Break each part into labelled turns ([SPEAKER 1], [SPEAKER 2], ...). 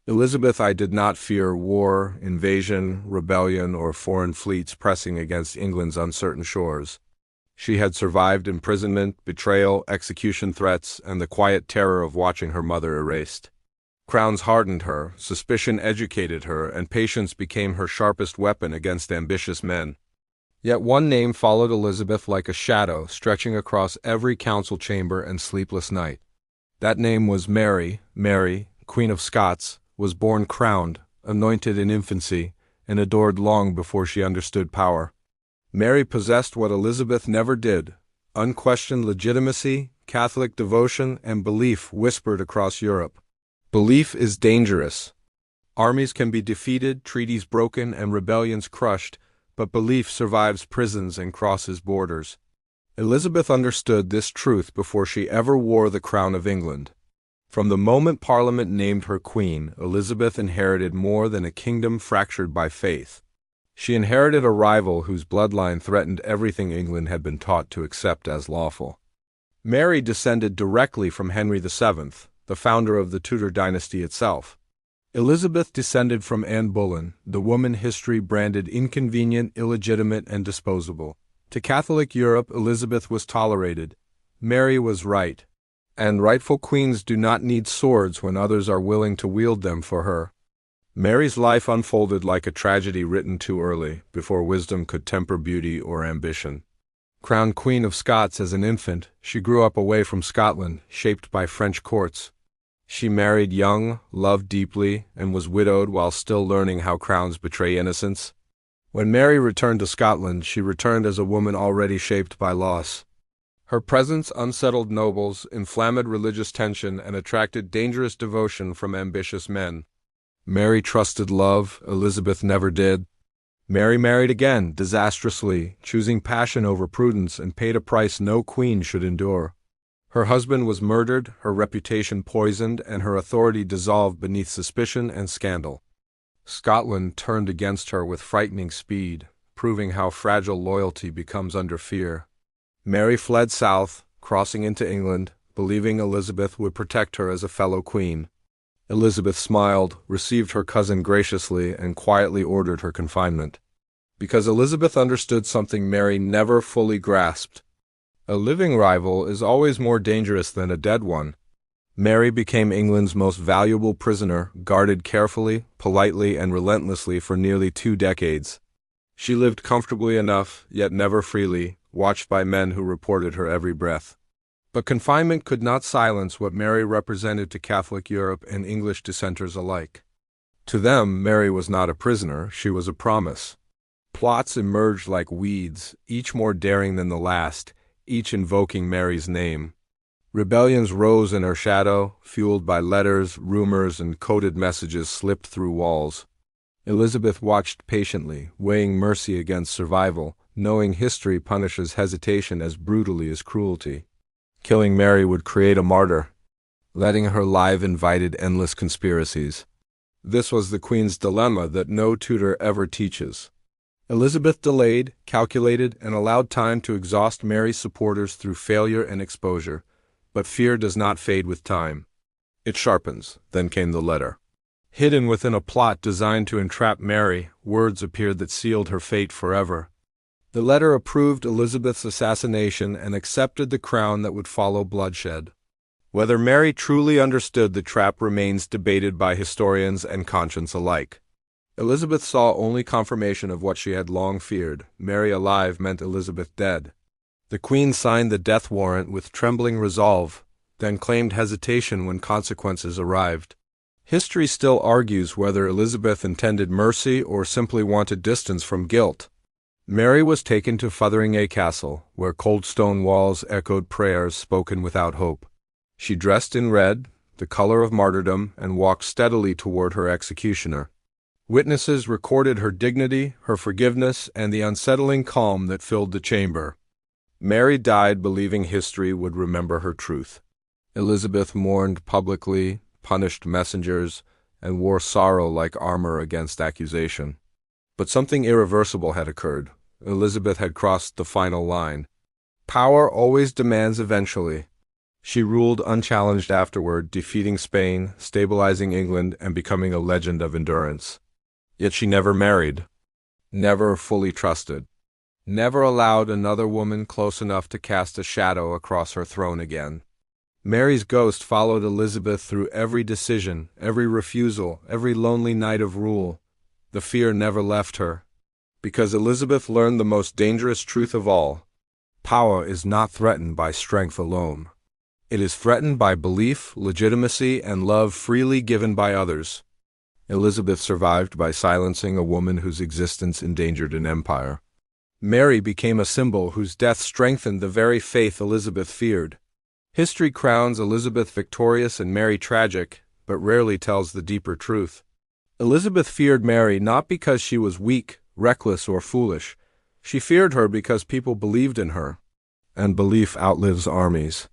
[SPEAKER 1] Elizabeth I did not fear war, invasion, rebellion, or foreign fleets pressing against England's uncertain shores. She had survived imprisonment, betrayal, execution threats, and the quiet terror of watching her mother erased. Crowns hardened her, suspicion educated her, and patience became her sharpest weapon against ambitious men. Yet one name followed Elizabeth like a shadow, stretching across every council chamber and sleepless night. That name was Mary. Mary, Queen of Scots, was born crowned, anointed in infancy, and adored long before she understood power. Mary possessed what Elizabeth never did: unquestioned legitimacy, Catholic devotion, and belief whispered across Europe. Belief is dangerous. Armies can be defeated, treaties broken, and rebellions crushed, but belief survives prisons and crosses borders. Elizabeth understood this truth before she ever wore the crown of England. From the moment Parliament named her queen, Elizabeth inherited more than a kingdom fractured by faith. She inherited a rival whose bloodline threatened everything England had been taught to accept as lawful. Mary descended directly from Henry VII, the founder of the Tudor dynasty itself. Elizabeth descended from Anne Boleyn, the woman history branded inconvenient, illegitimate, and disposable. To Catholic Europe, Elizabeth was tolerated. Mary was right. And rightful queens do not need swords when others are willing to wield them for her. Mary's life unfolded like a tragedy written too early, before wisdom could temper beauty or ambition. Crowned Queen of Scots as an infant, she grew up away from Scotland, shaped by French courts. She married young, loved deeply, and was widowed while still learning how crowns betray innocence. When Mary returned to Scotland, she returned as a woman already shaped by loss. Her presence unsettled nobles, inflamed religious tension, and attracted dangerous devotion from ambitious men. Mary trusted love, Elizabeth never did. Mary married again, disastrously, choosing passion over prudence, and paid a price no queen should endure. Her husband was murdered, her reputation poisoned, and her authority dissolved beneath suspicion and scandal. Scotland turned against her with frightening speed, proving how fragile loyalty becomes under fear. Mary fled south, crossing into England, believing Elizabeth would protect her as a fellow queen. Elizabeth smiled, received her cousin graciously, and quietly ordered her confinement. Because Elizabeth understood something Mary never fully grasped: a living rival is always more dangerous than a dead one. Mary became England's most valuable prisoner, guarded carefully, politely, and relentlessly for nearly 2 decades. She lived comfortably enough, yet never freely, watched by men who reported her every breath. But confinement could not silence what Mary represented to Catholic Europe and English dissenters alike. To them, Mary was not a prisoner, she was a promise. Plots emerged like weeds, each more daring than the last, each invoking Mary's name. Rebellions rose in her shadow, fueled by letters, rumors, and coded messages slipped through walls. Elizabeth watched patiently, weighing mercy against survival, knowing history punishes hesitation as brutally as cruelty. Killing Mary would create a martyr. Letting her live invited endless conspiracies. This was the Queen's dilemma that no tutor ever teaches. Elizabeth delayed, calculated, and allowed time to exhaust Mary's supporters through failure and exposure. But fear does not fade with time. It sharpens. Then came the letter. Hidden within a plot designed to entrap Mary, words appeared that sealed her fate forever. The letter approved Elizabeth's assassination and accepted the crown that would follow bloodshed. Whether Mary truly understood the trap remains debated by historians and conscience alike. Elizabeth saw only confirmation of what she had long feared: Mary alive meant Elizabeth dead. The Queen signed the death warrant with trembling resolve, then claimed hesitation when consequences arrived. History still argues whether Elizabeth intended mercy or simply wanted distance from guilt. Mary was taken to Fotheringay Castle, where cold stone walls echoed prayers spoken without hope. She dressed in red, the color of martyrdom, and walked steadily toward her executioner. Witnesses recorded her dignity, her forgiveness, and the unsettling calm that filled the chamber. Mary died believing history would remember her truth. Elizabeth mourned publicly, punished messengers, and wore sorrow like armor against accusation. But something irreversible had occurred. Elizabeth had crossed the final line. Power always demands eventually. She ruled unchallenged afterward, defeating Spain, stabilizing England, and becoming a legend of endurance. Yet she never married, never fully trusted, never allowed another woman close enough to cast a shadow across her throne again. Mary's ghost followed Elizabeth through every decision, every refusal, every lonely night of rule. The fear never left her, because Elizabeth learned the most dangerous truth of all. Power is not threatened by strength alone. It is threatened by belief, legitimacy, and love freely given by others. Elizabeth survived by silencing a woman whose existence endangered an empire. Mary became a symbol whose death strengthened the very faith Elizabeth feared. History crowns Elizabeth victorious and Mary tragic, but rarely tells the deeper truth. Elizabeth feared Mary not because she was weak, reckless, or foolish. She feared her because people believed in her, and belief outlives armies.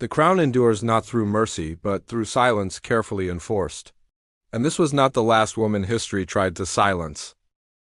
[SPEAKER 1] The crown endures not through mercy, but through silence carefully enforced. And this was not the last woman history tried to silence.